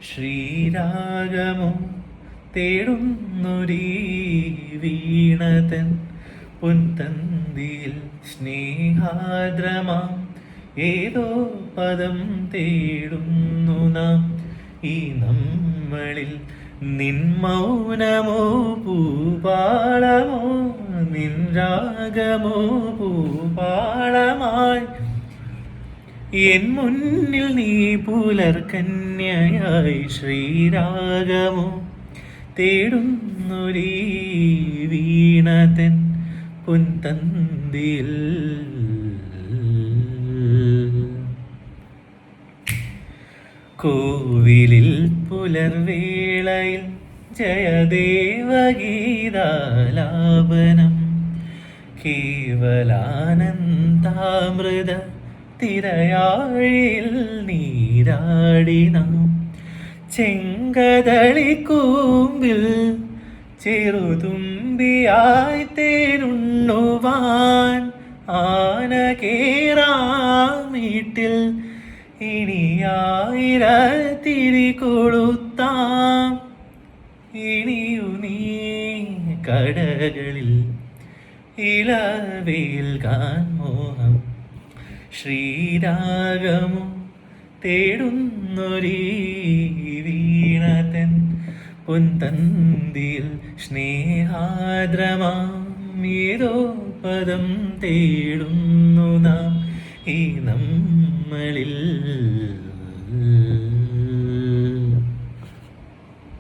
ശ്രീരാഗമോ തേടുന്നൊരീ വീണതൻ പൊൻതന്തിയിൽ സ്നേഹാദ്രമാം ഏതോ പദം തേടുന്നു നാം. ഈ നമ്മളിൽ നിൻ മൗനമോ പൂപാളമോ നിൻ രാഗമോ പൂപാളമായി എൻ മുന്നിൽ നീ പുലർകന്യയായി. ശ്രീരാഗമോ തേടുന്നൊരീ വീണതൻ പൊൻതന്തിയിൽ. കോവിലിൽ പുലർവേളയിൽ ജയദേവഗീതാലാപനം കേവലാനന്ദാമൃത തിരയാഴിൽ നീരാടി നാം. ചെങ്കതളിക്കൂമ്പിൽ ചെറുതുമ്പിയായി തേനുണ്ണുവാൻ ആന കേറാമീട്ടിൽ ഇനിയായിരത്തിരി കൊളുത്താം. ഇനിയു നീ കടകളിൽ ഇളവേൽക്കാൻ മോഹം. ശ്രീരാഗമോ തേടുന്നൊരീ വീണതൻ പൊൻതന്തിയിൽ സ്നേഹാദ്രമാം ഏതോ പദം തേടുന്നു നാം ഈ നമ്മളിൽ.